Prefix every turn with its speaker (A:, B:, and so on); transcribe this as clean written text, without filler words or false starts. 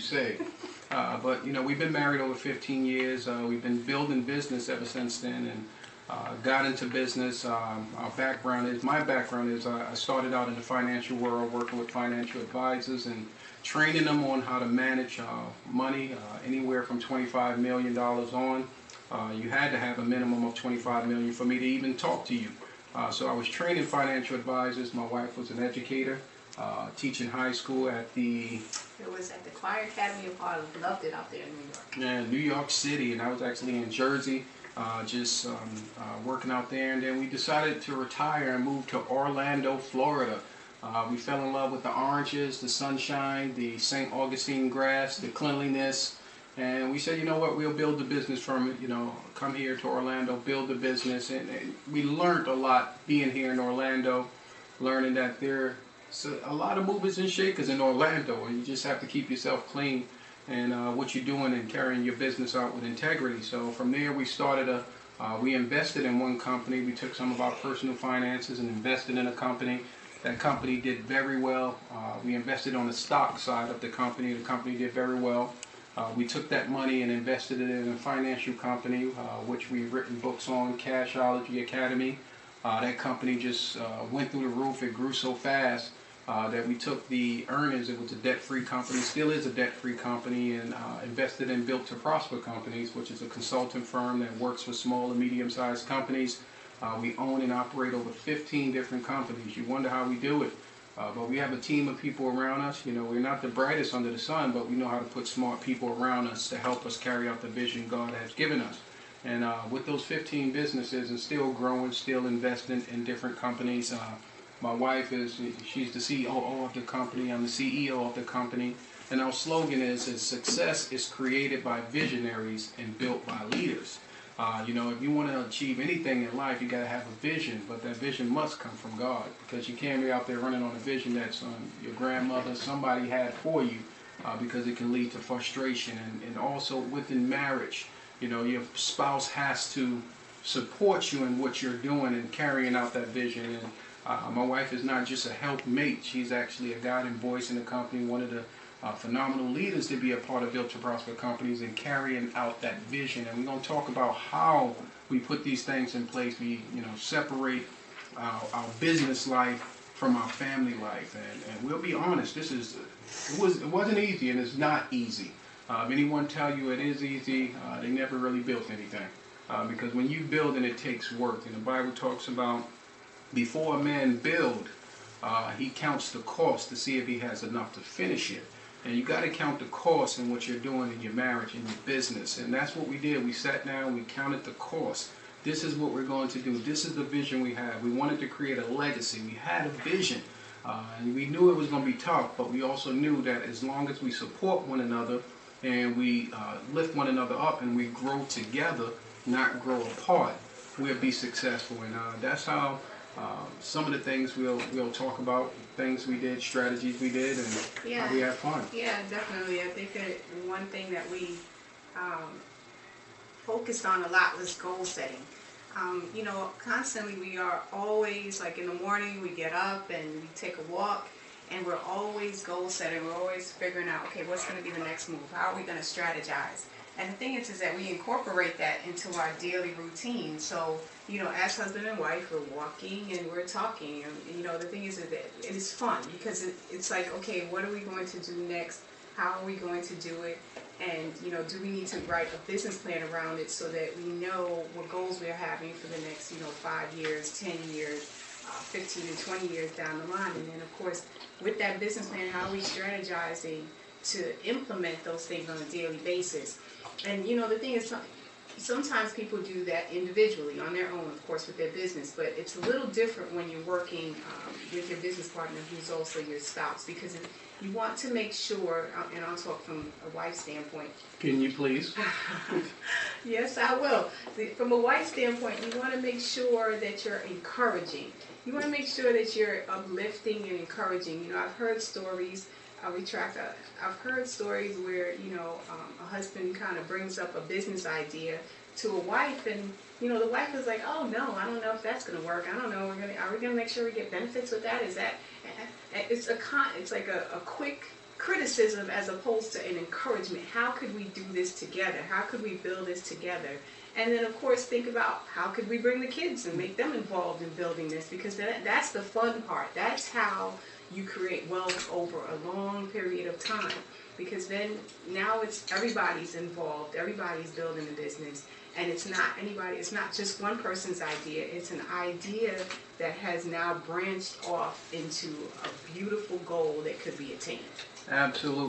A: say. But, you know, we've been married over 15 years. We've been building business ever since then, and got into business. My background is I started out in the financial world working with financial advisors and training them on how to manage money, anywhere from $25 million on. You had to have a minimum of $25 million for me to even talk to you. So I was training financial advisors. My wife was an educator, teaching high school at the...
B: It was at the Choir Academy of Harlem. Loved it out there in New York.
A: Yeah, New York City, and I was actually in Jersey, working out there. And then we decided to retire and move to Orlando, Florida. We fell in love with the oranges, the sunshine, the St. Augustine grass, the cleanliness. And we said, you know what, we'll build the business from it, you know, come here to Orlando, build the business. And we learned a lot being here in Orlando, learning that there's a lot of movers and shakers in Orlando, and you just have to keep yourself clean and what you're doing and carrying your business out with integrity. So from there we started we invested in one company. We took some of our personal finances and invested in a company. That company did very well. We invested on the stock side of the company. The company did very well. We took that money and invested it in a financial company, which we've written books on, Cashology Academy. That company just went through the roof. It grew so fast that we took the earnings. It was a debt-free company, still is a debt-free company, and invested in Built to Prosper Companies, which is a consulting firm that works with small and medium-sized companies. We own and operate over 15 different companies. You wonder how we do it. But we have a team of people around us. You know, we're not the brightest under the sun, but we know how to put smart people around us to help us carry out the vision God has given us. And with those 15 businesses and still growing, still investing in different companies. My wife she's the COO of the company. I'm the CEO of the company. And our slogan is success is created by visionaries and built by leaders. You know, if you want to achieve anything in life, you got to have a vision, but that vision must come from God, because you can't be out there running on a vision that's your grandmother, somebody had for you, because it can lead to frustration. And also within marriage, you know, your spouse has to support you in what you're doing and carrying out that vision. And my wife is not just a helpmate; she's actually a guiding voice in the company, one of the phenomenal leaders to be a part of Built to Prosper Companies and carrying out that vision. And we're going to talk about how we put these things in place. We, you know, separate our business life from our family life. And we'll be honest, it wasn't easy, and it's not easy. If anyone tell you it is easy, they never really built anything. Because when you build, and it takes work. And the Bible talks about before a man build, he counts the cost to see if he has enough to finish it. And you got to count the cost in what you're doing in your marriage and your business. And that's what we did. We sat down, we counted the cost. This is what we're going to do. This is the vision we have. We wanted to create a legacy. We had a vision. And we knew it was going to be tough, but we also knew that as long as we support one another and we lift one another up and we grow together, not grow apart, we'll be successful. And that's how some of the things we'll talk about, things we did, strategies we did, and how we had fun.
B: Yeah, definitely. I think that one thing that we focused on a lot was goal setting. You know, constantly we are always, like in the morning we get up and we take a walk, and we're always goal setting. We're always figuring out, okay, what's going to be the next move? How are we going to strategize? And the thing is that we incorporate that into our daily routine. So, you know, as husband and wife, we're walking and we're talking. And, you know, the thing is that it is fun, because it's like, okay, what are we going to do next? How are we going to do it? And, you know, do we need to write a business plan around it so that we know what goals we're having for the next, you know, 5 years, 10 years, 15 and 20 years down the line. And then, of course, with that business plan, how are we strategizing to implement those things on a daily basis? And, you know, the thing is, sometimes people do that individually on their own, of course, with their business, but it's a little different when you're working with your business partner who's also your spouse, because you want to make sure, and I'll talk from a wife's standpoint.
A: Can you please?
B: Yes, I will. From a wife's standpoint, you want to make sure that you're encouraging. You want to make sure that you're uplifting and encouraging. You know, I've heard stories. I've heard stories where, you know, a husband kind of brings up a business idea to a wife, and, you know, the wife is like, oh no, I don't know if that's going to work. I don't know. Are we going to make sure we get benefits with that? Is that, it's like a quick criticism as opposed to an encouragement. How could we do this together? How could we build this together? And then, of course, think about how could we bring the kids and make them involved in building this, because that's the fun part. That's how you create wealth over a long period of time, because then now it's everybody's involved, everybody's building a business, and it's not just one person's idea. It's an idea that has now branched off into a beautiful goal that could be attained.
A: Absolutely.